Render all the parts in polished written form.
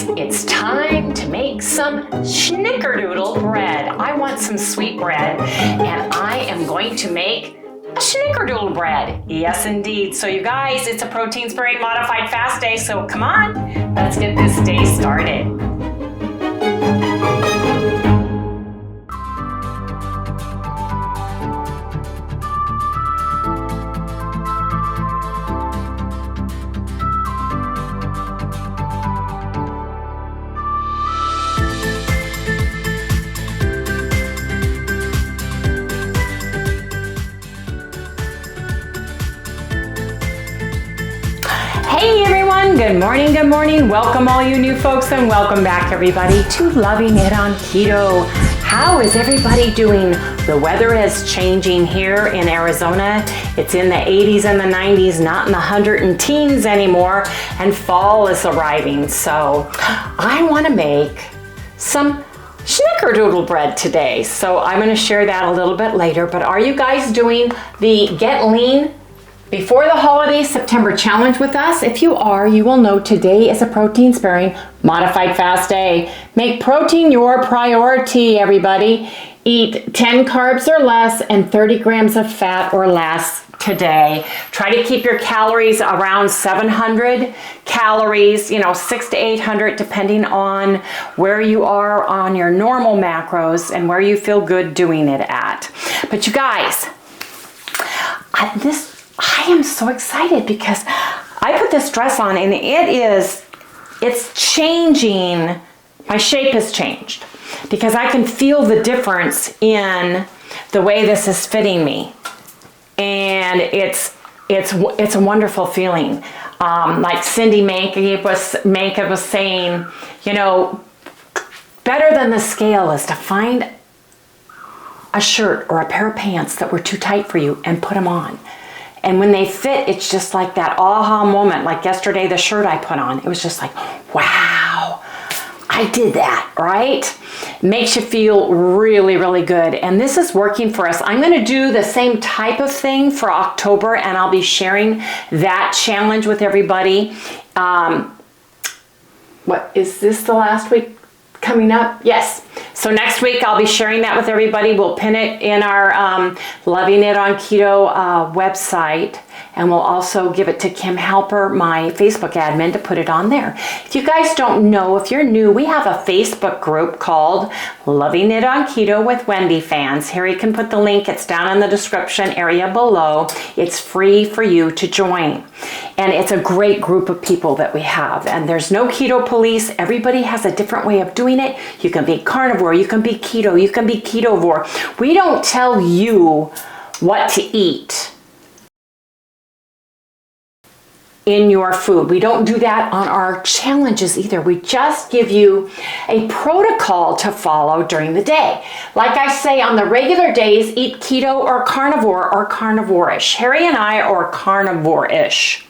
guys, it's time to make some Snickerdoodle bread. I want some sweet bread, and I am going to make a Snickerdoodle bread. Yes, indeed. So you guys, it's a protein sparing modified fast day, so come on, let's get this day started. Hey everyone, good morning, good morning. Welcome all you new folks and welcome back everybody to Loving It on Keto. How is everybody doing? The weather is changing here in Arizona. It's in the 80s and the 90s, not in the 110s anymore, and fall is arriving. So I want to make some Snickerdoodle bread today. So I'm going to share that a little bit later, but are you guys doing the Get Lean Before the Holidays September challenge with us? If you are, you will know today is a protein sparing modified fast day. Make protein your priority, everybody. Eat 10 carbs or less and 30 grams of fat or less today. Try to keep your calories around 700 calories, 600 to 800 depending on where you are on your normal macros and where you feel good doing it at. But you guys, I am so excited because I put this dress on and it's changing. My shape has changed because I can feel the difference in the way this is fitting me. And it's a wonderful feeling. Like Cindy Demache was saying, better than the scale is to find a shirt or a pair of pants that were too tight for you and put them on. And when they fit, it's just like that aha moment. Like yesterday, the shirt I put on, it was just like, wow, I did that, right? Makes you feel really, really good. And this is working for us. I'm going to do the same type of thing for October, and I'll be sharing that challenge with everybody. What is this, the last week coming up? Yes. So next week I'll be sharing that with everybody. We'll pin it in our Loving It on Keto website, and we'll also give it to Kim Halper, my Facebook admin, to put it on there. If you guys don't know, if you're new, we have a Facebook group called Loving It on Keto with Wendy fans. Harry can put the link. It's down in the description area below. It's free for you to join. And it's a great group of people that we have. And there's no keto police. Everybody has a different way of doing it. You can be carnivore, you can be keto, you can be ketovore. We don't tell you what to eat in your food. We don't do that on our challenges either. We just give you a protocol to follow during the day. Like I say, on the regular days, eat keto or carnivore-ish. Harry and I are carnivore-ish.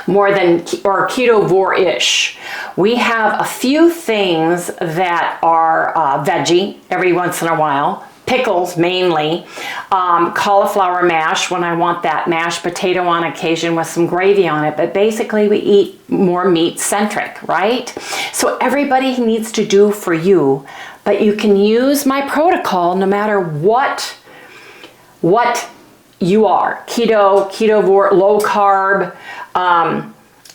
More than, or ketovore-ish. We have a few things that are veggie every once in a while. Pickles mainly, cauliflower mash when I want that mashed potato on occasion with some gravy on it, but basically we eat more meat centric, right? So everybody needs to do for you, but you can use my protocol no matter what you are. Keto, ketovore, low carb,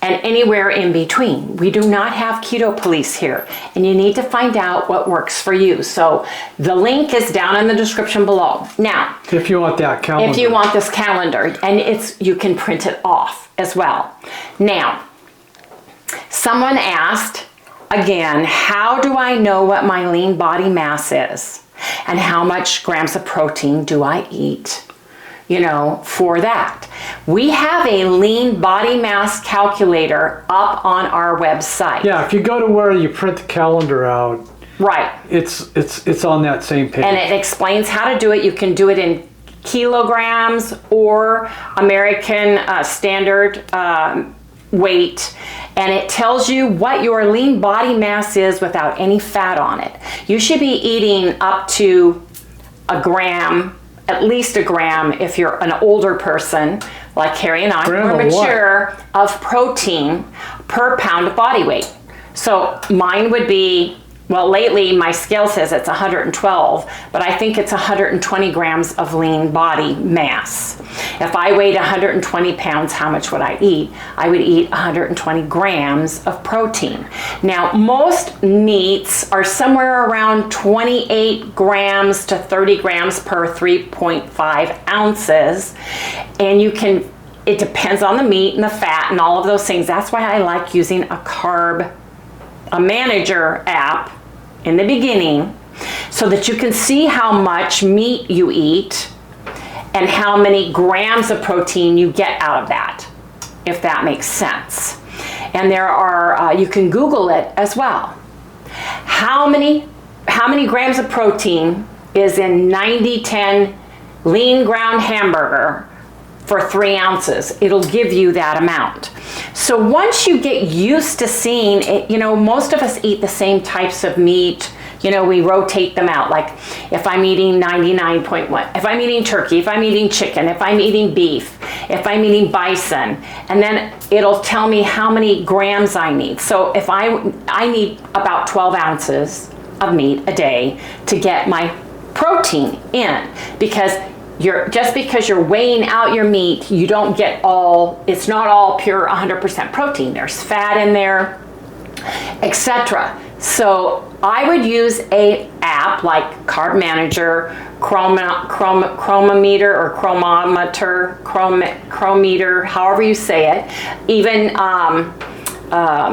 and anywhere in between. We do not have keto police here, and you need to find out what works for you. So the link is down in the description below. Now, if you want that calendar, if you want this calendar, and you can print it off as well. Now, someone asked again, how do I know what my lean body mass is, and how much grams of protein do I eat? For that. We have a lean body mass calculator up on our website. Yeah, if you go to where you print the calendar out, right, it's on that same page. And it explains how to do it. You can do it in kilograms or American standard weight, and it tells you what your lean body mass is without any fat on it. You should be eating up to a gram, at least a gram if you're an older person like Harry and I, more mature, of protein per pound of body weight. So mine would be, well, lately my scale says it's 112, but I think it's 120 grams of lean body mass. If I weighed 120 pounds, how much would I eat? I would eat 120 grams of protein. Now, most meats are somewhere around 28 grams to 30 grams per 3.5 ounces. And you can, it depends on the meat and the fat and all of those things. That's why I like using a manager app in the beginning, so that you can see how much meat you eat and how many grams of protein you get out of that, if that makes sense. And there are, you can Google it as well. How many grams of protein is in 90-10 lean ground hamburger for 3 ounces? It'll give you that amount. So once you get used to seeing it, you know, most of us eat the same types of meat. You know, we rotate them out. Like if I'm eating 99.1, if I'm eating turkey, if I'm eating chicken, if I'm eating beef, if I'm eating bison, and then it'll tell me how many grams I need. So if I need about 12 ounces of meat a day to get my protein in, because just because you're weighing out your meat, you don't get all, it's not all pure 100% protein. There's fat in there, etc. So I would use a app like Carb Manager, Chromometer or Chrometer, however you say it. Even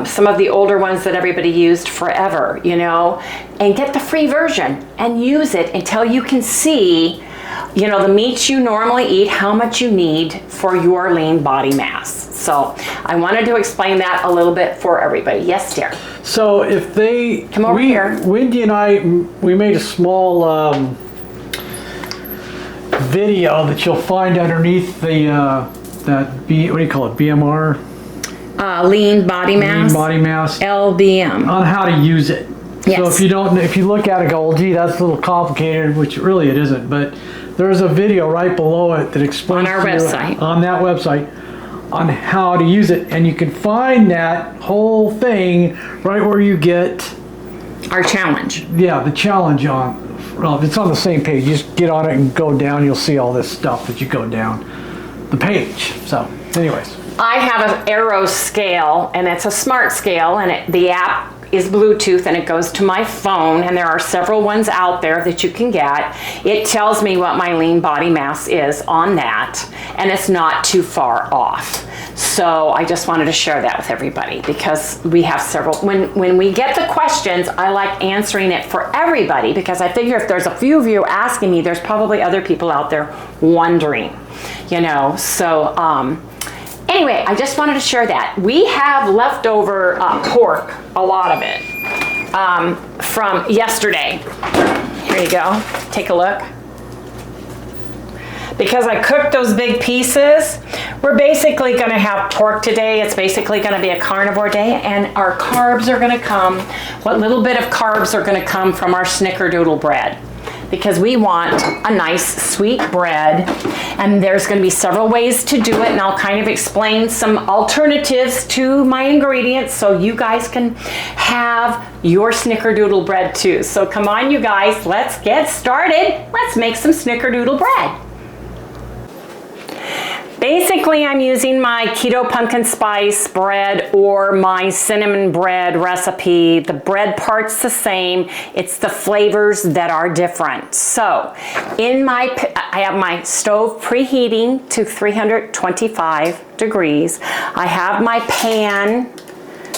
some of the older ones that everybody used forever, you know, and get the free version and use it until you can see, you know, the meats you normally eat, how much you need for your lean body mass. So I wanted to explain that a little bit for everybody. Yes, dear. So if they come over here, Wendy and I, we made a small video that you'll find underneath the what do you call it, BMR? Lean body mass. Lean body mass. LBM. On how to use it. Yes. So if you look at it, go, gee, that's a little complicated, which really it isn't. But there's a video right below it that explains on our website. On that website, on how to use it, and you can find that whole thing right where you get our challenge. Yeah, the challenge on. Well, it's on the same page. You just get on it and go down. You'll see all this stuff as you go down the page. So, anyways. I have an Arrow scale, and it's a smart scale, and the app is Bluetooth, and it goes to my phone, and there are several ones out there that you can get. It tells me what my lean body mass is on that, and it's not too far off. So I just wanted to share that with everybody, because we have several. When we get the questions, I like answering it for everybody, because I figure if there's a few of you asking me, there's probably other people out there wondering, you know. So anyway, I just wanted to share that. We have leftover pork, a lot of it, from yesterday. Here you go. Take a look. Because I cooked those big pieces, we're basically going to have pork today. It's basically going to be a carnivore day, and our carbs are going to come. What little bit of carbs are going to come from our Snickerdoodle bread, because we want a nice sweet bread, and there's going to be several ways to do it, and I'll kind of explain some alternatives to my ingredients so you guys can have your Snickerdoodle bread too. So come on, you guys, let's get started. Let's make some Snickerdoodle bread. Basically, I'm using my keto pumpkin spice bread or my cinnamon bread recipe. The bread part's the same. It's the flavors that are different. So, I have my stove preheating to 325 degrees. I have my pan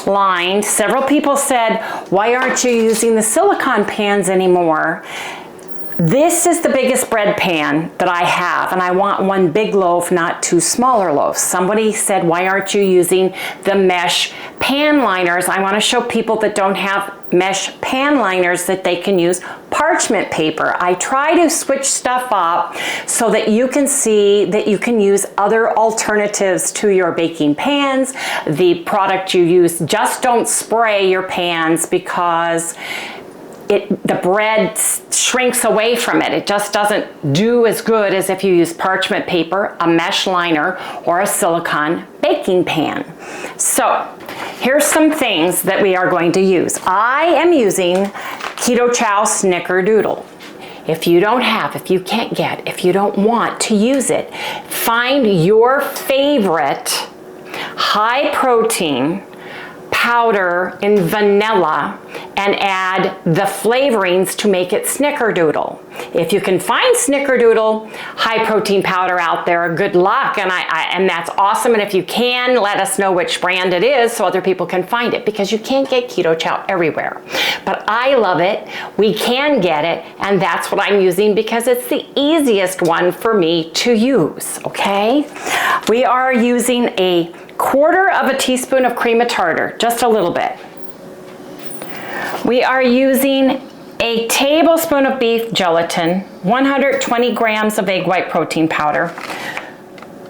lined. Several people said, why aren't you using the silicone pans anymore? This is the biggest bread pan that I have, and I want one big loaf, not two smaller loaves. Somebody said, why aren't you using the mesh pan liners? I want to show people that don't have mesh pan liners that they can use parchment paper. I try to switch stuff up so that you can see that you can use other alternatives to your baking pans. The product you use, just don't spray your pans, because the bread shrinks away from it. It just doesn't do as good as if you use parchment paper, a mesh liner, or a silicone baking pan. So here's some things that we are going to use. I am using Keto Snickerdoodle. If you don't have, if you can't get, if you don't want to use it, find your favorite high protein powder in vanilla and add the flavorings to make it Snickerdoodle. If you can find Snickerdoodle high protein powder out there, good luck, and that's awesome. And if you can, let us know which brand it is so other people can find it, because you can't get Keto Chow everywhere. But I love it, we can get it, and that's what I'm using because it's the easiest one for me to use, okay? We are using a 1/4 teaspoon of cream of tartar, just a little bit. We are using a tablespoon of beef gelatin, 120 grams of egg white protein powder,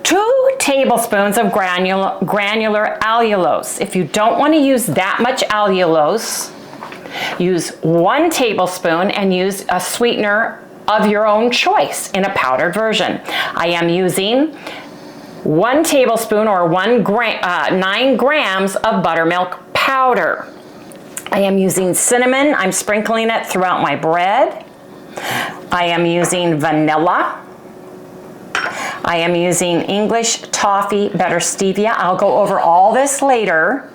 2 tablespoons of granular allulose. If you don't want to use that much allulose, use 1 tablespoon and use a sweetener of your own choice in a powdered version. I am using 1 tablespoon or 9 grams of buttermilk powder. I am using cinnamon. I'm sprinkling it throughout my bread. I am using vanilla. I am using English toffee butter stevia. I'll go over all this later.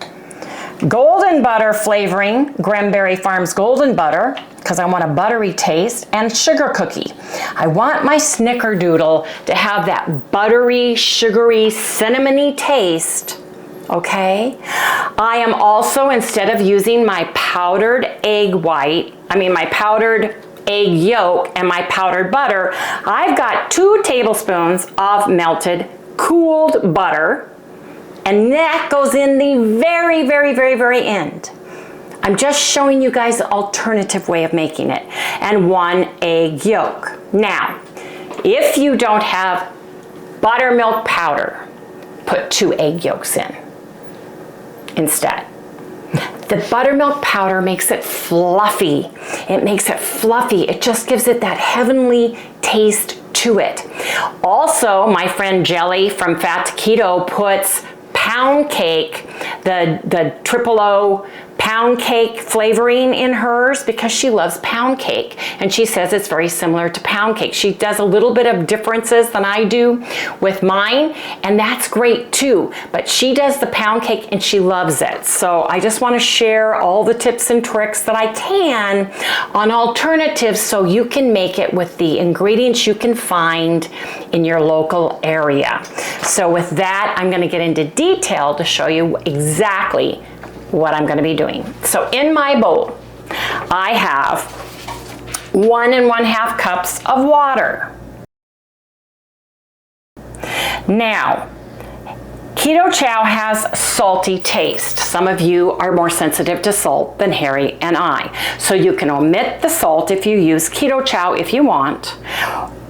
Golden butter flavoring, Granberry Farms golden butter, because I want a buttery taste, and sugar cookie. I want my Snickerdoodle to have that buttery, sugary, cinnamony taste, okay? I am also, instead of using my powdered egg my powdered egg yolk and my powdered butter, I've got 2 tablespoons of melted cooled butter, and that goes in the very, very, very, very end. I'm just showing you guys the alternative way of making it, and 1 egg yolk. Now, if you don't have buttermilk powder, put 2 egg yolks in instead. The buttermilk powder makes it fluffy. It makes it fluffy. It just gives it that heavenly taste to it. Also, my friend Jelly from Fat to Keto puts pound cake, the triple O pound cake flavoring in hers, because she loves pound cake, and she says it's very similar to pound cake. She does a little bit of differences than I do with mine, and that's great too, but she does the pound cake and she loves it. So I just want to share all the tips and tricks that I can on alternatives so you can make it with the ingredients you can find in your local area. So with that, I'm going to get into detail to show you exactly what I'm going to be doing. So in my bowl, I have 1 1/2 cups of water. Now, Keto Chow has salty taste. Some of you are more sensitive to salt than Harry and I. So you can omit the salt if you use Keto Chow if you want.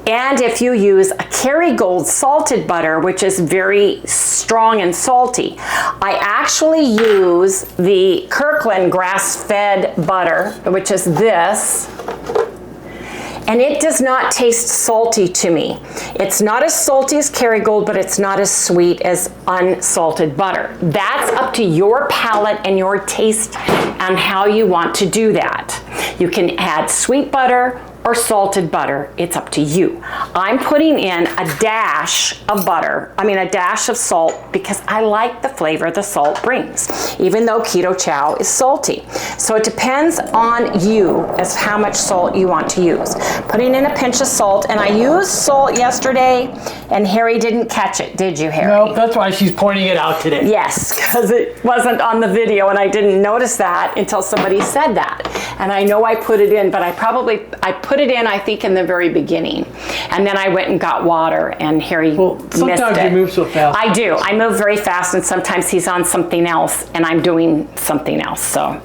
And if you use a Kerrygold salted butter, which is very strong and salty, I actually use the Kirkland grass-fed butter, which is this, and it does not taste salty to me. It's not as salty as Kerrygold, but it's not as sweet as unsalted butter. That's up to your palate and your taste and how you want to do that. You can add sweet butter or salted butter, it's up to you. I'm putting in a dash of a dash of salt, because I like the flavor the salt brings, even though Keto Chow is salty. So it depends on you as how much salt you want to use. Putting in a pinch of salt, and I used salt yesterday, and Harry didn't catch it, did you, Harry? No, that's why she's pointing it out today. Yes, because it wasn't on the video, and I didn't notice that until somebody said that. And I know I put it in, but I put it in, I think, in the very beginning. And then I went and got water, and Harry missed it. Sometimes you move so fast. I do. I move very fast, and sometimes he's on something else, and I'm doing something else. So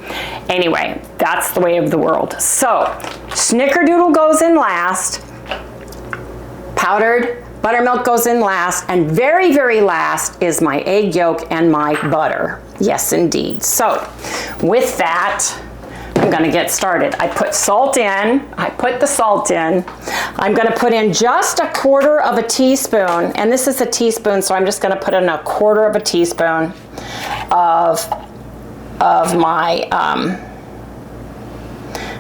anyway, that's the way of the world. So Snickerdoodle goes in last. Powdered buttermilk goes in last, and very, very last is my egg yolk and my butter. Yes, indeed. So with that, I'm going to get started. I put salt in. I put the salt in. I'm going to put in just 1/4 teaspoon, and this is a teaspoon, so I'm just going to put in 1/4 teaspoon of of my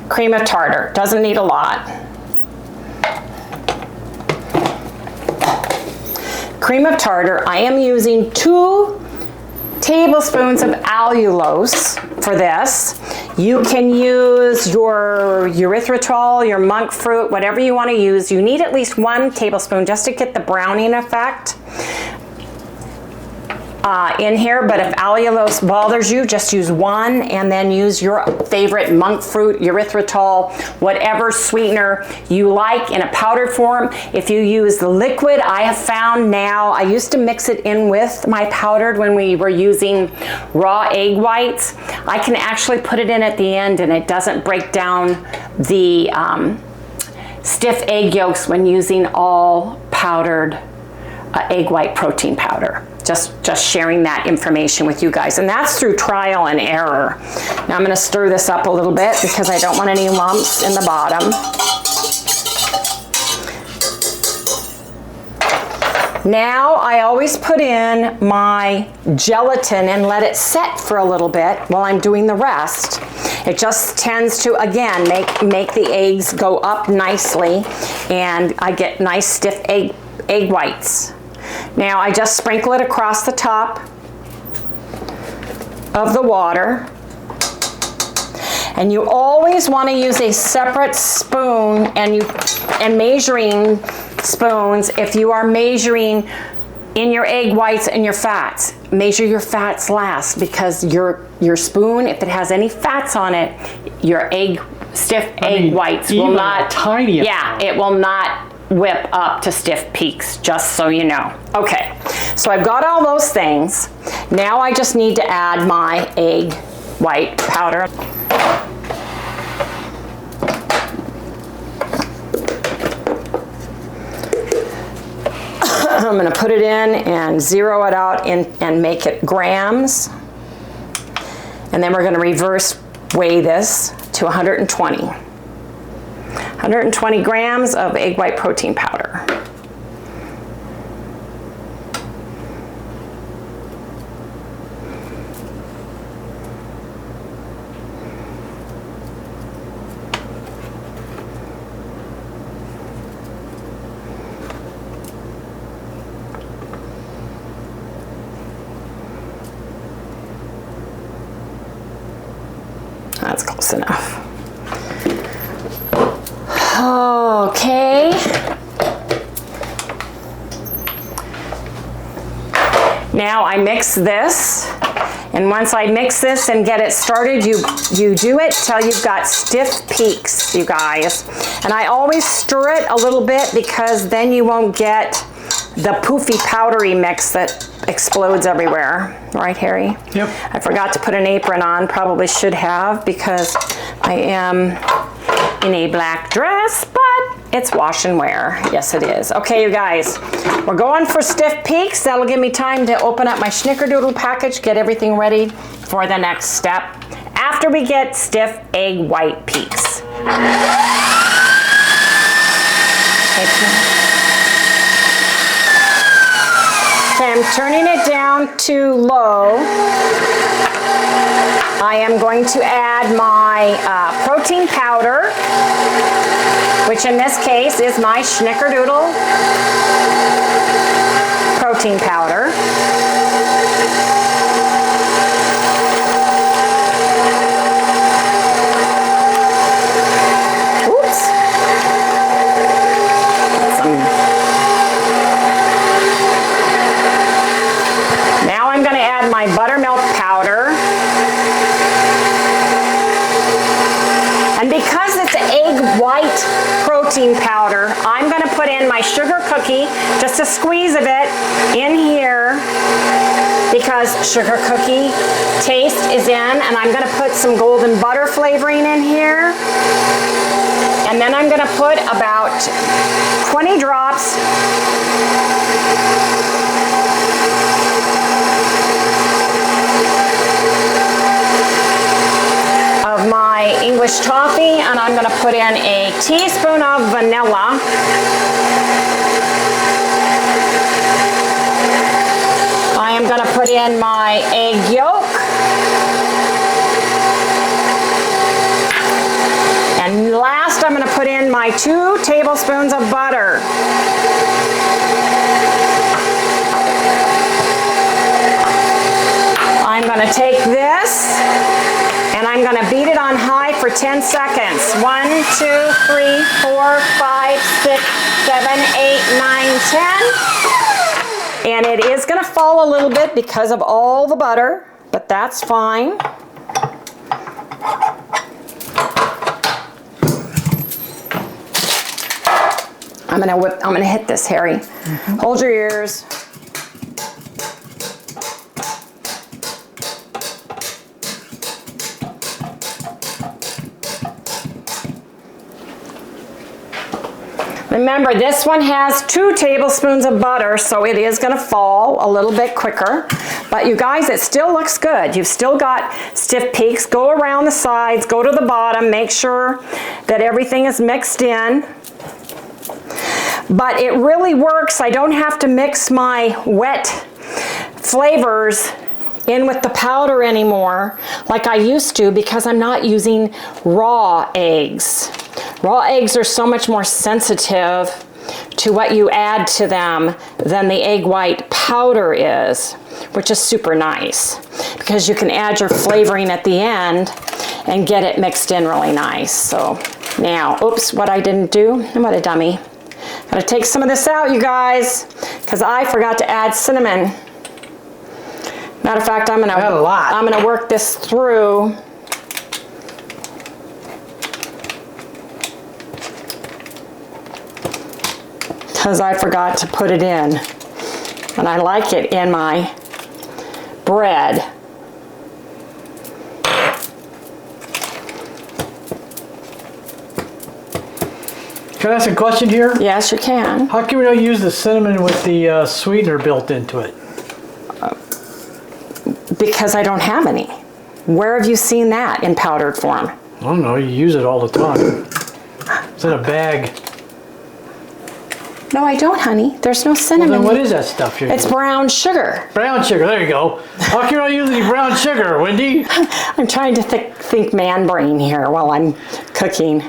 cream of tartar. Doesn't need a lot. Cream of tartar, I am using 2 tablespoons of allulose for this. You can use your erythritol, your monk fruit, whatever you want to use. You need at least 1 tablespoon just to get the browning effect in here, but if allulose bothers you, just use 1 and then use your favorite monk fruit, erythritol, whatever sweetener you like in a powdered form. If you use the liquid, I have found now, I used to mix it in with my powdered when we were using raw egg whites. I can actually put it in at the end and it doesn't break down the stiff egg yolks when using all powdered egg white protein powder. Just sharing that information with you guys, and that's through trial and error. Now I'm going to stir this up a little bit because I don't want any lumps in the bottom. Now I always put in my gelatin and let it set for a little bit while I'm doing the rest. It just tends to, again, make the eggs go up nicely, and I get nice stiff egg whites. Now I just sprinkle it across the top of the water. And you always want to use a separate spoon and measuring spoons if you are measuring in your egg whites and your fats. Measure your fats last, because your spoon, if it has any fats on it, your stiff egg whites will not, tiny. Yeah, it will not whip up to stiff peaks, just so you know. Okay, so I've got all those things. Now I just need to add my egg white powder. I'm going to put it in and zero it out and make it grams. And then we're going to reverse weigh this to 120. 120 grams of egg white protein powder. That's close enough. Okay. Now I mix this, and once I mix this and get it started, you do it till you've got stiff peaks, you guys. And I always stir it a little bit because then you won't get the poofy powdery mix that explodes everywhere. Right, Harry? Yep. I forgot to put an apron on, probably should have, because I am in a black dress, but it's wash and wear. Yes, it is. Okay, you guys, we're going for stiff peaks. That'll give me time to open up my Snickerdoodle package, get everything ready for the next step after we get stiff egg white peaks. Okay, I'm turning it down to low. I am going to add my protein powder, which in this case is my Snickerdoodle protein powder. Oops. Now I'm going to add my buttermilk powder. And because it's egg white protein powder, I'm going to put in my sugar cookie, just a squeeze of it in here, because sugar cookie taste is in, and I'm going to put some golden butter flavoring in here. And then I'm going to put about 20 drops of my English toffee, and I'm going to put in a teaspoon of vanilla. I am going to put in my egg yolk. Last, I'm gonna put in my 2 tablespoons of butter. I'm gonna take this and I'm gonna beat it on high for 10 seconds. 1, 2, 3, 4, 5, 6, 7, 8, 9, 10. And it is gonna fall a little bit because of all the butter, but that's fine. I'm gonna hit this, Harry. Mm-hmm. Hold your ears. Remember, this one has 2 tablespoons of butter, so it is gonna fall a little bit quicker. But you guys, it still looks good. You've still got stiff peaks. Go around the sides, go to the bottom, make sure that everything is mixed in. But it really works. I don't have to mix my wet flavors in with the powder anymore like I used to, because I'm not using raw eggs. Raw eggs are so much more sensitive to what you add to them than the egg white powder is, which is super nice because you can add your flavoring at the end and get it mixed in really nice. So now, oops, what I didn't do, I'm what a dummy. Gotta take some of this out, you guys, because I forgot to add cinnamon. Matter of fact, I'm gonna work this through. Because I forgot to put it in. And I like it in my bread. Can I ask a question here? Yes, you can. How come we don't use the cinnamon with the sweetener built into it? Because I don't have any. Where have you seen that in powdered form? I don't know, you use it all the time. It's in a bag. No, I don't, honey. There's no cinnamon. Well, then what is that stuff here? It's brown sugar. Brown sugar, there you go. How come you don't use any brown sugar, Wendy? I'm trying to think man brain here while I'm cooking.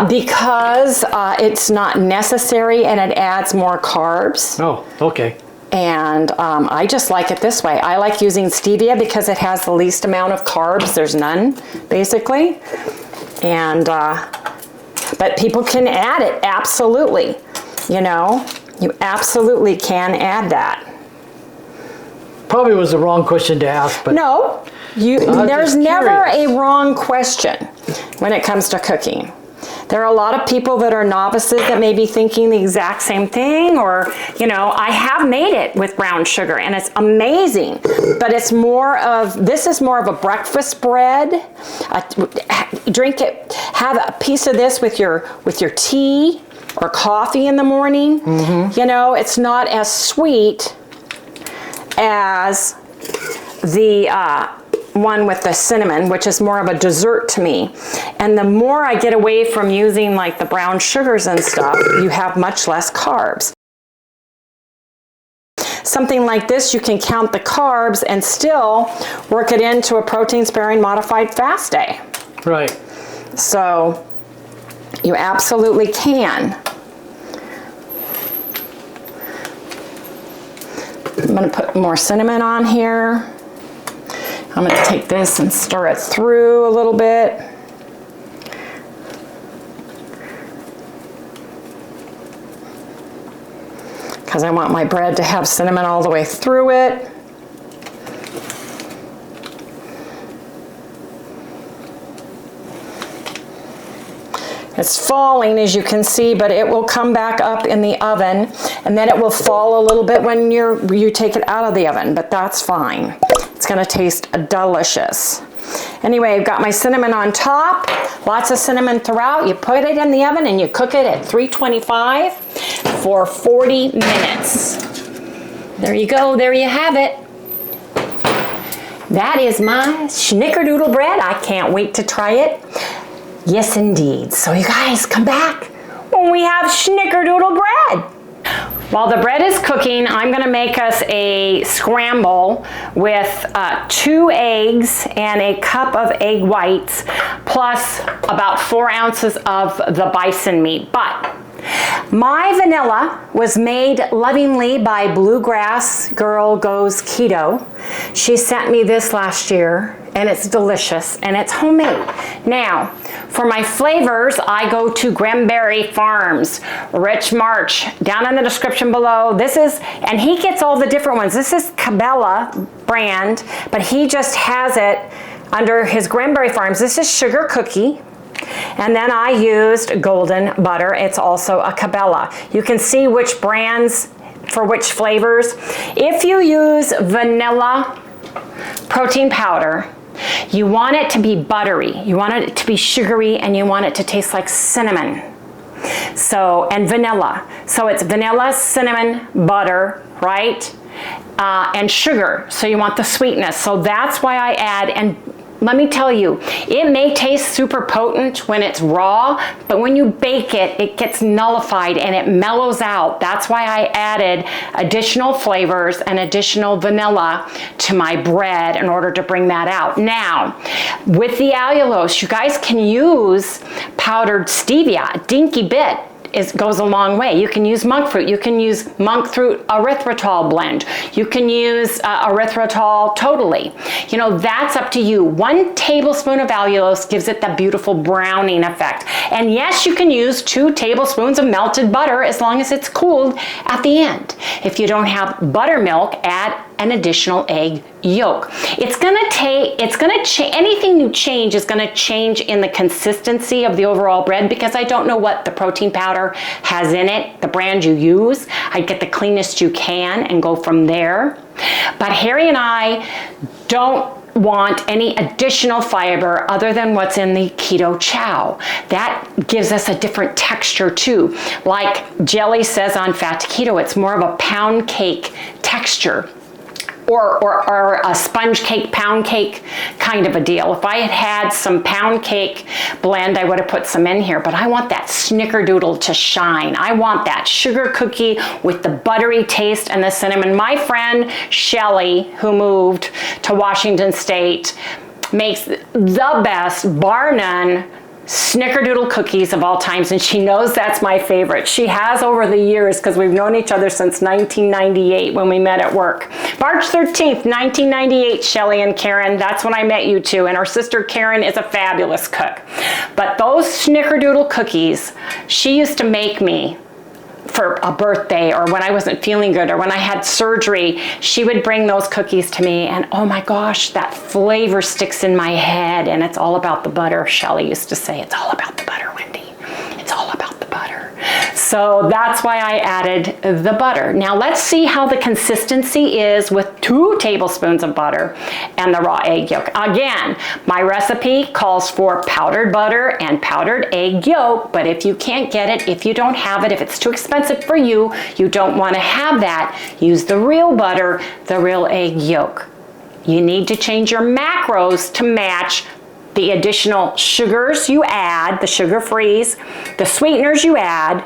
Because it's not necessary and it adds more carbs. Oh, okay. And I just like it this way. I like using stevia because it has the least amount of carbs. There's none, basically. And, but people can add it, absolutely. You know, you absolutely can add that. Probably was the wrong question to ask, but... No, there's never a wrong question when it comes to cooking. There are a lot of people that are novices that may be thinking the exact same thing, or, you know, I have made it with brown sugar and it's amazing, but it's more of, this is more of a breakfast bread. Drink it, have a piece of this with your tea or coffee in the morning. Mm-hmm. You know, it's not as sweet as the one with the cinnamon, which is more of a dessert to me. And the more I get away from using like the brown sugars and stuff, you have much less carbs. Something like this, you can count the carbs and still work it into a protein sparing modified fast day. Right. So you absolutely can. I'm going to put more cinnamon on here. I'm going to take this and stir it through a little bit. Because I want my bread to have cinnamon all the way through it. It's falling, as you can see, but it will come back up in the oven, and then it will fall a little bit when you take it out of the oven, but that's fine. It's gonna taste delicious. Anyway, I've got my cinnamon on top, lots of cinnamon throughout. You put it in the oven and you cook it at 325 for 40 minutes. There you go, there you have it. That is my Snickerdoodle bread. I can't wait to try it. Yes, indeed. So you guys come back when we have Snickerdoodle bread. While the bread is cooking, I'm gonna make us a scramble with 2 eggs and a cup of egg whites, plus about 4 ounces of the bison meat. But my vanilla was made lovingly by Bluegrass Girl Goes Keto. She sent me this last year, and it's delicious, and it's homemade. Now, for my flavors, I go to Granberry Farms, Rich March, down in the description below. This is, and he gets all the different ones. This is Cabela brand, but he just has it under his Granberry Farms. This is sugar cookie. And then I used golden butter. It's also a Cabela. You can see which brands for which flavors. If you use vanilla protein powder, you want it to be buttery, you want it to be sugary, and you want it to taste like cinnamon. So, and vanilla. So it's vanilla, cinnamon, butter, right? And sugar. So you want the sweetness. So that's why I add, and let me tell you, it may taste super potent when it's raw, but when you bake it, it gets nullified and it mellows out. That's why I added additional flavors and additional vanilla to my bread in order to bring that out. Now, with the allulose, you guys can use powdered stevia, a dinky bit. Goes a long way. You can use monk fruit. You can use monk fruit erythritol blend. You can use erythritol totally. You know, that's up to you. 1 tablespoon of allulose gives it that beautiful browning effect. And yes, you can use 2 tablespoons of melted butter as long as it's cooled at the end. If you don't have buttermilk, add an additional egg yolk. Anything you change is gonna change in the consistency of the overall bread, because I don't know what the protein powder has in it, the brand you use. I get the cleanest you can and go from there. But Harry and I don't want any additional fiber other than what's in the keto chow. That gives us a different texture too. Like Jelly says on Fat to Keto, it's more of a pound cake texture. Or a sponge cake, pound cake kind of a deal. If I had had some pound cake blend, I would have put some in here, but I want that snickerdoodle to shine. I want that sugar cookie with the buttery taste and the cinnamon. My friend Shelly, who moved to Washington State, makes the best, bar none, snickerdoodle cookies of all times, and she knows that's my favorite. She has over the years, because we've known each other since 1998 when we met at work. March 13th, 1998, Shelly and Karen, that's when I met you two, and our sister Karen is a fabulous cook. But those snickerdoodle cookies, she used to make me for a birthday, or when I wasn't feeling good, or when I had surgery. She would bring those cookies to me, and oh my gosh, that flavor sticks in my head, and it's all about the butter. Shelly used to say, it's all about the butter, Wendy. It's all about the butter. So that's why I added the butter. Now let's see how the consistency is with 2 tablespoons of butter and the raw egg yolk. Again, my recipe calls for powdered butter and powdered egg yolk, but if you can't get it, if you don't have it, if it's too expensive for you, you don't want to have that, use the real butter, the real egg yolk. You need to change your macros to match the additional sugars you add, the sugar-frees, the sweeteners you add,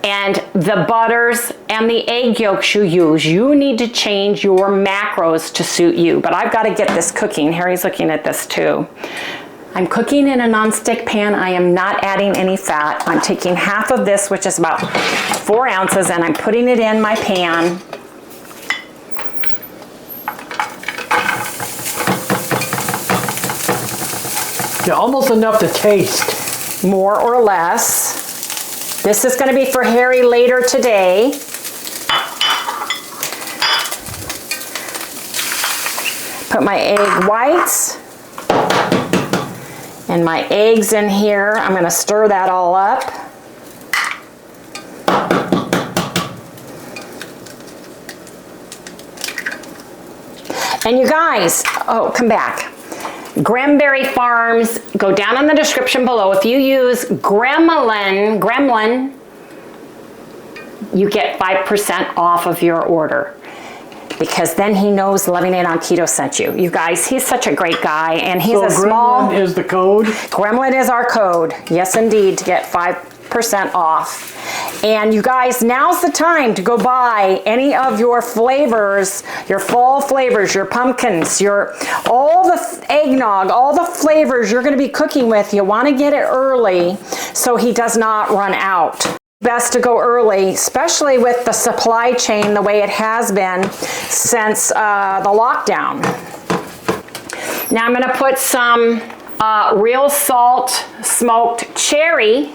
and the butters and the egg yolks you use. You need to change your macros to suit you. But I've got to get this cooking. Harry's looking at this too. I'm cooking in a nonstick pan. I am not adding any fat. I'm taking half of this, which is about 4 ounces, and I'm putting it in my pan. Yeah, almost enough to taste. More or less. This is going to be for Harry later today. Put my egg whites and my eggs in here. I'm going to stir that all up. And you guys, oh, come back. Granberry Farms, go down in the description below. If you use Gremlin, you get 5% off of your order, because then he knows Loving It on Keto sent you. You guys, he's such a great guy, and he's so a small... Gremlin is the code? Gremlin is our code, yes indeed, to get 5% off. And you guys, now's the time to go buy any of your flavors, your fall flavors, your pumpkins, all the eggnog, all the flavors you're going to be cooking with. You want to get it early so he does not run out. Best to go early, especially with the supply chain the way it has been since the lockdown. Now I'm going to put some real salt smoked cherry.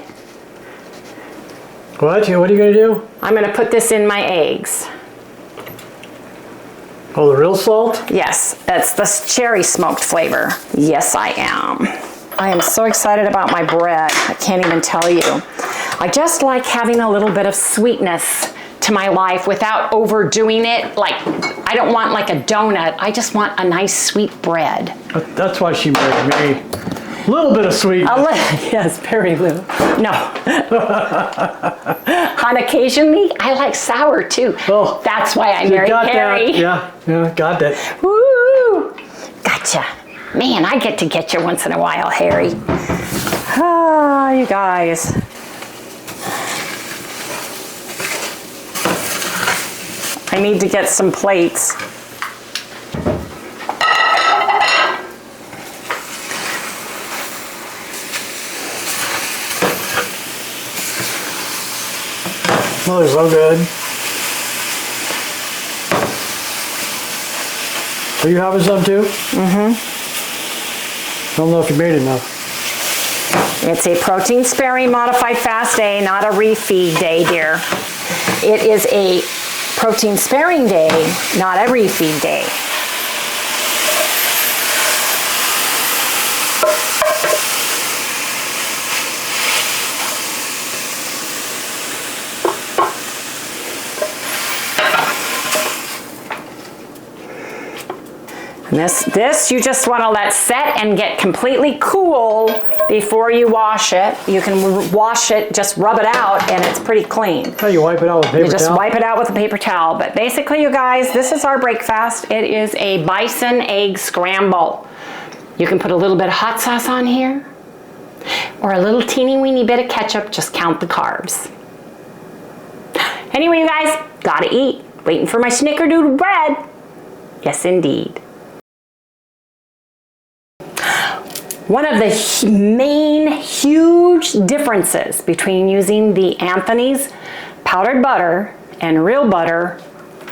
What are you going to do? I'm going to put this in my eggs. Oh, the real salt? Yes, that's the cherry smoked flavor. Yes, I am. I am so excited about my bread. I can't even tell you. I just like having a little bit of sweetness to my life without overdoing it. Like, I don't want like a donut. I just want a nice sweet bread. That's why she married me. A little bit of sweetness. Yes, very little. No. On occasionally, I like sour too. Oh, that's why I married Harry. That. Yeah, got that. Woo! Gotcha. Man, I get to get you once in a while, Harry. Ah, you guys. I need to get some plates. Oh, they're so good. Are you having some too? Mm-hmm. I don't know if you made enough. It's a protein sparing modified fast day, not a refeed day, dear. It is a protein sparing day, not a refeed day. And this you just want to let set and get completely cool before you wash it. You can wash it, just rub it out, and it's pretty clean. How you wipe it out with a paper towel? You just wipe it out with a paper towel. But basically, you guys, this is our breakfast. It is a bison egg scramble. You can put a little bit of hot sauce on here, or a little teeny weeny bit of ketchup. Just count the carbs. Anyway, you guys, gotta eat. Waiting for my snickerdoodle bread. Yes, indeed. One of the main huge differences between using the Anthony's powdered butter and real butter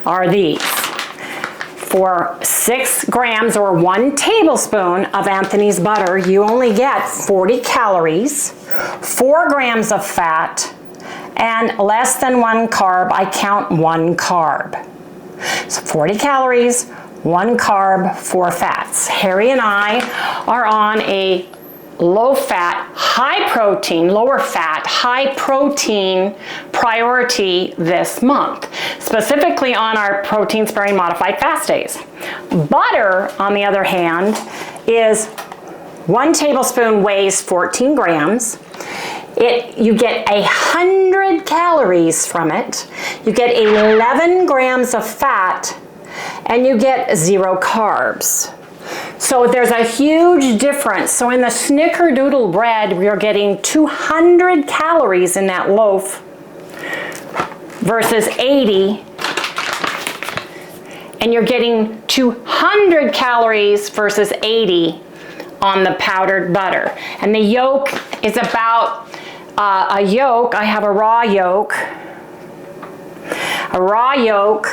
are these. For 6 grams or 1 tablespoon of Anthony's butter, you only get 40 calories, 4 grams of fat, and less than 1 carb. I count 1 carb. So 40 calories, 1 carb, 4 fats. Harry and I are on a low fat, high protein, lower fat, high protein priority this month, specifically on our protein sparing modified fast days. Butter, on the other hand, is 1 tablespoon weighs 14 grams. You get 100 calories from it. You get 11 grams of fat, and you get 0 carbs. So there's a huge difference. So in the snickerdoodle bread, we're getting 200 calories in that loaf versus 80. And you're getting 200 calories versus 80 on the powdered butter. And the yolk is about a yolk. I have a raw yolk. A raw yolk.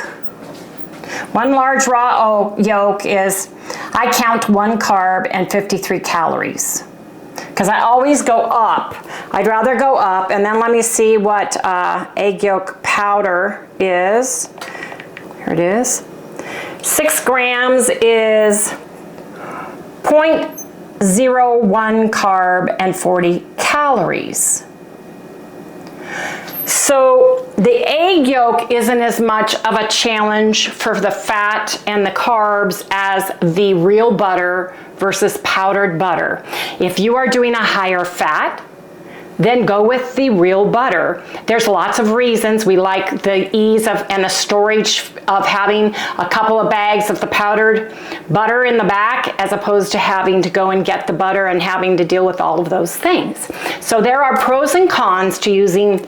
1 large raw yolk is, I count 1 carb and 53 calories. Because I always go up. I'd rather go up, and then let me see what egg yolk powder is. Here it is. 6 grams is 0.01 carb and 40 calories. So the egg yolk isn't as much of a challenge for the fat and the carbs as the real butter versus powdered butter. If you are doing a higher fat, then go with the real butter. There's lots of reasons. We like the ease of and the storage of having a couple of bags of the powdered butter in the back, as opposed to having to go and get the butter and having to deal with all of those things. So there are pros and cons to using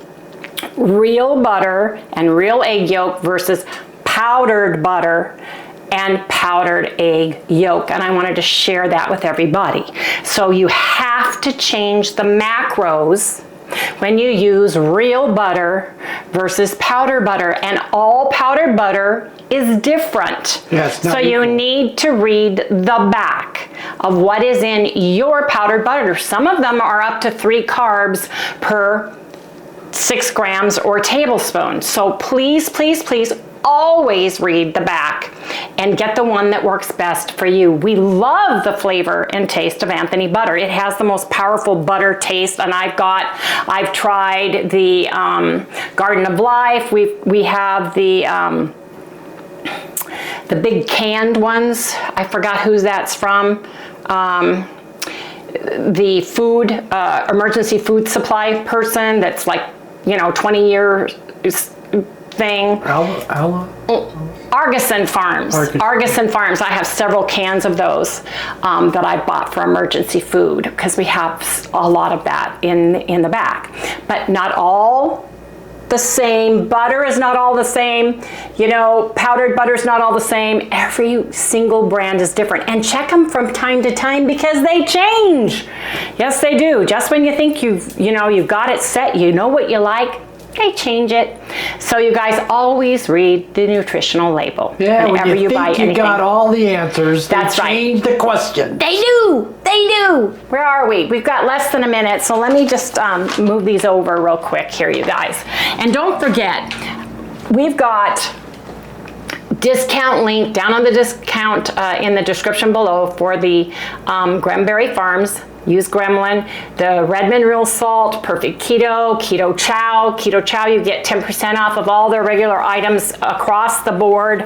real butter and real egg yolk versus powdered butter and powdered egg yolk. And I wanted to share that with everybody. So you have to change the macros when you use real butter versus powdered butter, and all powdered butter is different. So you need to read the back of what is in your powdered butter. Some of them are up to 3 carbs per 6 grams or tablespoon. So please, please, please always read the back and get the one that works best for you. We love the flavor and taste of Anthony butter. It has the most powerful butter taste, and I've tried the Garden of Life. We have the big canned ones. I forgot who that's from. The food emergency food supply person that's like 20 years thing. Artisan Farms. Artisan Farms. I have several cans of those that I bought for emergency food because we have a lot of that in the back. But not all the same. Butter is not all the same. Powdered butter is not all the same. Every single brand is different. And check them from time to time because they change. Yes, they do. Just when you think you've got it set, what you like, they change it. So you guys always read the nutritional label. Yeah, whenever you buy anything. You got all the answers. That's right. Change the question. They do. They do. Where are we? We've got less than a minute, so let me just move these over real quick here, you guys. And don't forget, we've got discount link down on the discount in the description below for the Gremberry Farms. Use Gremlin, the Redmond Real Salt, Perfect Keto, Keto Chow. Keto Chow, you get 10% off of all their regular items across the board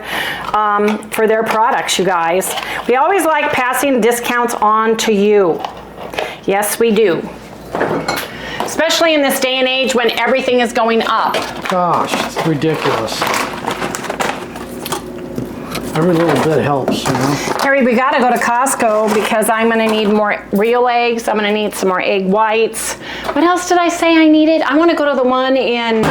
for their products, you guys. We always like passing discounts on to you. Yes, we do. Especially in this day and age when everything is going up. Gosh, it's ridiculous. Every little bit helps, Harry, we gotta go to Costco because I'm gonna need more real eggs. I'm gonna need some more egg whites. What else did I say I needed? I wanna go to the one in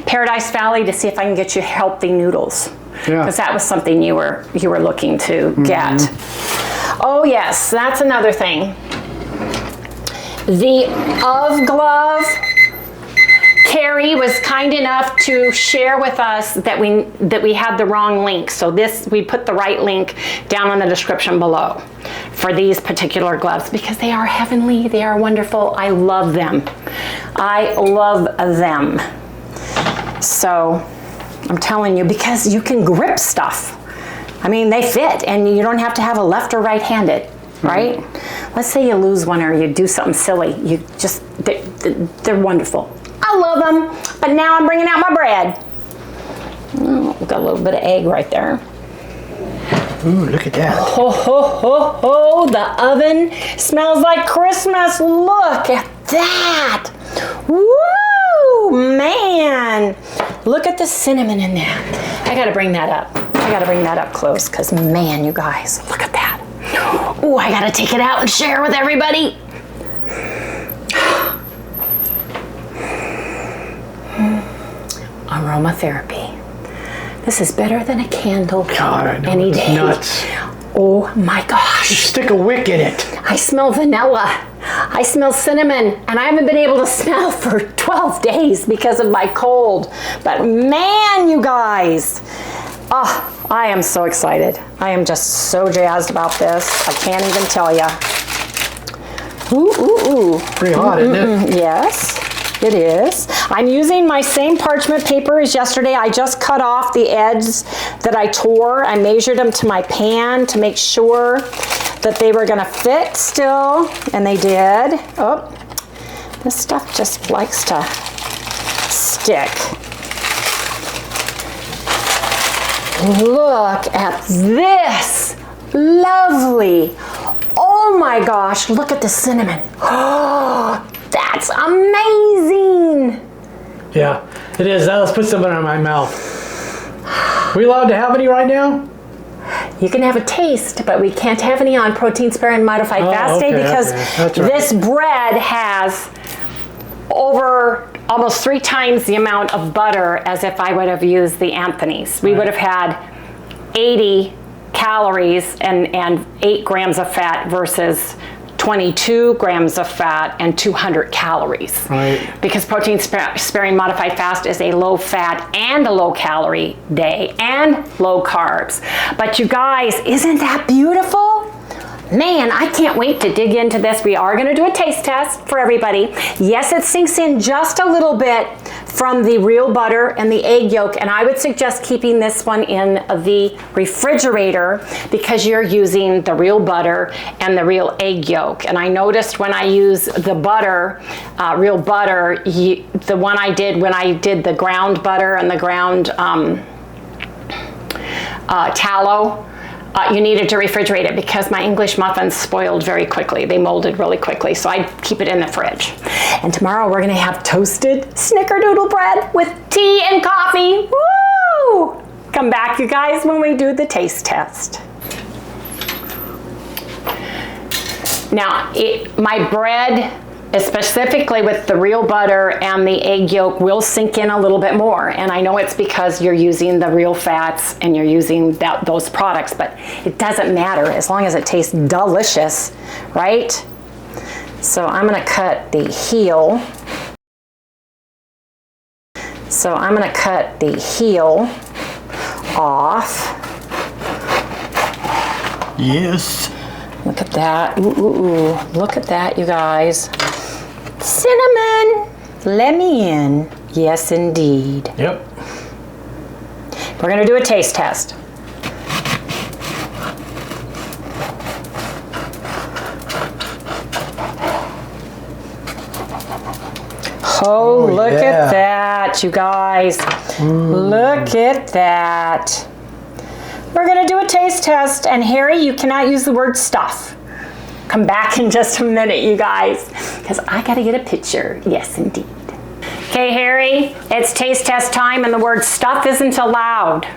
Paradise Valley to see if I can get you healthy noodles. Yeah. Because that was something you were looking to get. Oh yes, that's another thing. The Of Glove. Carrie was kind enough to share with us that we had the wrong link. So we put the right link down in the description below for these particular gloves because they are heavenly, they are wonderful. I love them. I love them. So I'm telling you, because you can grip stuff. I mean, they fit and you don't have to have a left or right-handed, right? Let's say you lose one or you do something silly. They're wonderful. I love them, but now I'm bringing out my bread. Oh, got a little bit of egg right there. Ooh, look at that. Ho, ho, ho, ho, the oven smells like Christmas. Look at that. Woo, man. Look at the cinnamon in that. I gotta bring that up. I gotta bring that up close because, man, you guys, look at that. Ooh, I gotta take it out and share with everybody. Aromatherapy. This is better than a candle. God, I know. Any day. Nuts. Oh my gosh. You stick a wick in it. I smell vanilla. I smell cinnamon, and I haven't been able to smell for 12 days because of my cold. But man, you guys. Oh, I am so excited. I am just so jazzed about this. I can't even tell you. Ooh, ooh, ooh. Pretty hot, isn't it? Yes. It is. I'm using my same parchment paper as yesterday. I just cut off the edges that I tore. I measured them to my pan to make sure that they were gonna fit still, and they did. Oh, this stuff just likes to stick. Look at this. Lovely. Oh my gosh, look at the cinnamon. Oh, that's amazing. Yeah, it is. Let's put something in my mouth. Are we allowed to have any right now? You can have a taste, but we can't have any on Protein Sparing Modified Fast Day because this bread has over almost 3 times the amount of butter as if I would have used the Anthony's. We would have had 80 calories and 8 grams of fat versus 22 grams of fat and 200 calories. Right. Because protein sparing modified fast is a low fat and a low calorie day and low carbs. But you guys, isn't that beautiful? Man, I can't wait to dig into this. We are gonna do a taste test for everybody. Yes, it sinks in just a little bit from the real butter and the egg yolk, and I would suggest keeping this one in the refrigerator because you're using the real butter and the real egg yolk. And I noticed when I use the butter, real butter, the one I did when I did the ground butter and the ground tallow, you needed to refrigerate it because my English muffins spoiled very quickly. They molded really quickly, so I keep it in the fridge. And tomorrow we're gonna have toasted snickerdoodle bread with tea and coffee. Woo! Come back, you guys, when we do the taste test. Now, my bread, specifically with the real butter and the egg yolk, will sink in a little bit more. And I know it's because you're using the real fats and you're using those products, but it doesn't matter as long as it tastes delicious, right? So I'm gonna cut the heel. So I'm gonna cut the heel off. Yes. Look at that. Ooh, ooh, ooh. Look at that, you guys. Cinnamon, let me in. Yes, indeed. Yep. We're gonna do a taste test. Oh, look at that, you guys. Look at that. We're gonna do a taste test, and Harry, you cannot use the word stuff. Come back in just a minute, you guys, because I gotta get a picture. Yes, indeed. Okay, Harry, it's taste test time, and the word stuff isn't allowed.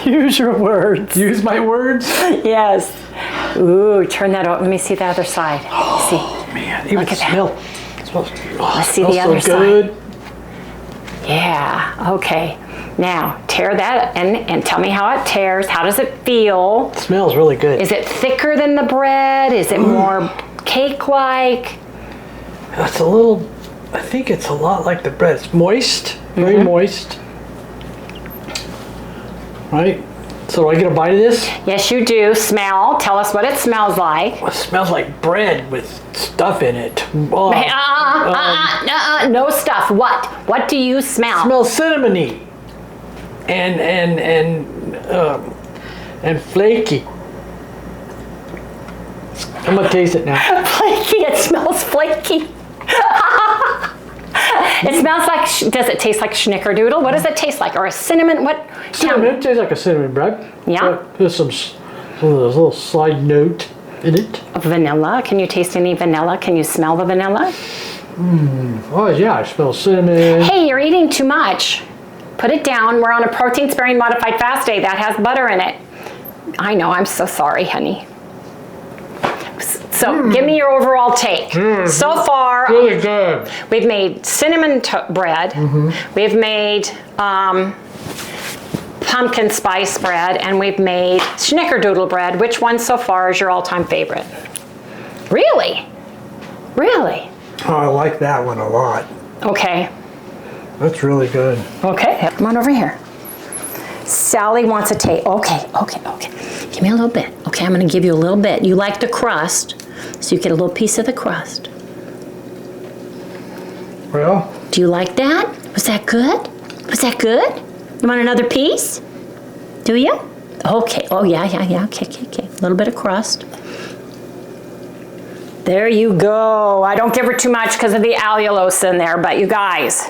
Use your words. Use my words? Yes. Ooh, turn that over. Let me see the other side. Oh, man. Even Look at that. smell. It smells, Let's see the other so good. side. Yeah, okay. Now, tear that and tell me how it tears. How does it feel? It smells really good. Is it thicker than the bread? Is it more cake-like? It's a little, I think it's a lot like the bread. It's moist, very moist. Right? So do I get a bite of this? Yes, you do. Smell. Tell us what it smells like. It smells like bread with stuff in it. Oh, No stuff. What? What do you smell? it smells cinnamony and flaky. I'm gonna taste it now. Flaky. It smells flaky. It smells like, does it taste like Snickerdoodle? What does it taste like? Or a cinnamon? What? Cinnamon. It tastes like a cinnamon bread. Yeah. There's some of those little side note in it. Vanilla. Can you taste any vanilla? Can you smell the vanilla? Oh yeah, I smell cinnamon. Hey, you're eating too much. Put it down. We're on a protein sparing modified fast day that has butter in it. I know, I'm so sorry, honey. So give me your overall take. So far, Really good. we've made cinnamon bread. We've made pumpkin spice bread, and we've made Snickerdoodle bread. Which one so far is your all-time favorite? Really? Really? Oh, I like that one a lot. Okay. That's really good. Okay, come on over here. Sally wants a taste. Okay. Give me a little bit. Okay, I'm gonna give you a little bit. You like the crust, so you get a little piece of the crust. Well, Do you like that? Was that good? Was that good? You want another piece? Do you? Okay, oh yeah, okay. A little bit of crust. There you go. I don't give her too much because of the allulose in there, but you guys,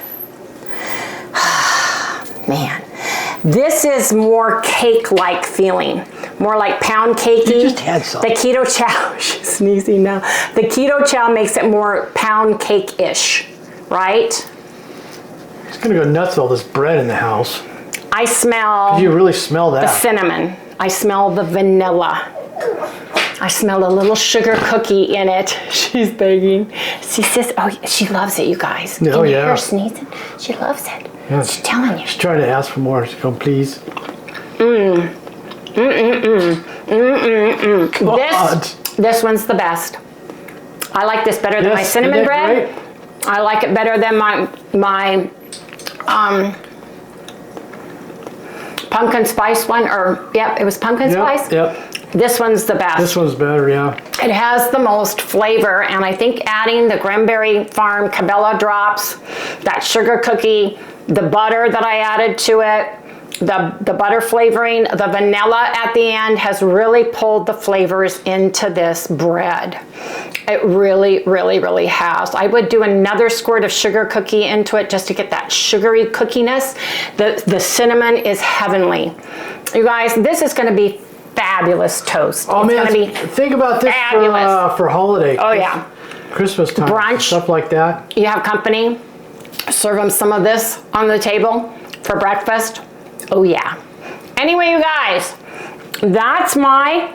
man, this is more cake-like feeling, more like pound cakey. You just had some. The keto chow, she's sneezing now. The keto chow makes it more pound cake-ish, right? it's gonna go nuts with all this bread in the house. I smell You really smell the that. cinnamon. I smell the vanilla. I smell a little sugar cookie in it. She's begging. She says, oh, she loves it, you guys. Oh, Can you yeah. hear her sneezing? She loves it. Yeah. She's telling you. She's trying to ask for more. She's going, please. This one's the best. I like this better than my cinnamon bread. Great? I like it better than my pumpkin spice one, or yep, it was pumpkin spice. Yep. This one's the best. This one's better, yeah. It has the most flavor, and I think adding the Granberry Farm Cabela drops, that sugar cookie, the butter that I added to it, the butter flavoring, the vanilla at the end has really pulled the flavors into this bread. It really, really, really has. I would do another squirt of sugar cookie into it just to get that sugary cookiness. The cinnamon is heavenly. You guys, this is going to be fabulous toast. Oh, it's man, going to be think about this for holiday. Oh, yeah. Christmas time. Brunch. Stuff like that. You have company, serve them some of this on the table for breakfast. Oh, yeah. Anyway, you guys, that's my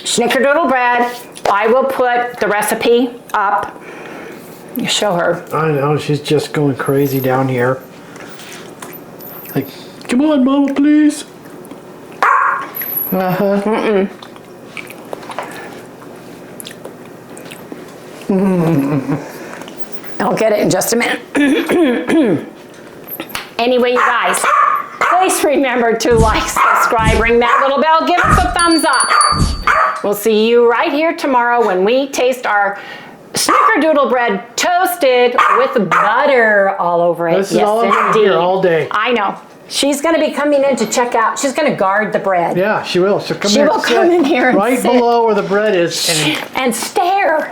Snickerdoodle bread. I will put the recipe up. You show her. I know, she's just going crazy down here. Like, come on, Mama, please. I'll get it in just a minute. Anyway, you guys, please remember to like, subscribe, ring that little bell, give us a thumbs up. We'll see you right here tomorrow when we taste our Snickerdoodle bread toasted with butter all over it. This is all I'm gonna hear all day. I know. She's going to be coming in to check out. She's going to guard the bread. Yeah, she will. So She will come in here and right sit. below where the bread is. And stare.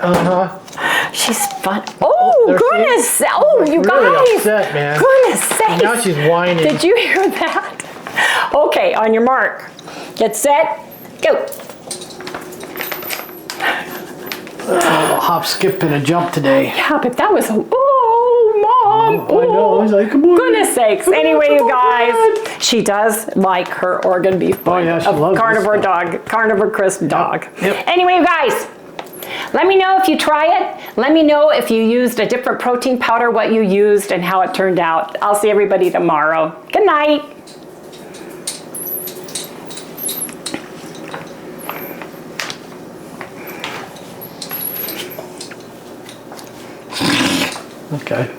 She's fun. Oh, there she goodness. Oh, you really guys. upset, man. Goodness sakes. Now she's whining. Did you hear that? Okay, on your mark. Get set. Go. Hop, skip, and a jump today. Yeah, but that was, oh, Mom. I know. I was like, come on. Goodness sakes. Anyway, you guys, she does like her organ beef. Oh, yeah, she loves carnivore this stuff. dog, carnivore crisp dog. Yep. Anyway, you guys, let me know if you try it. Let me know if you used a different protein powder, what you used, and how it turned out. I'll see everybody tomorrow. Good night. Okay.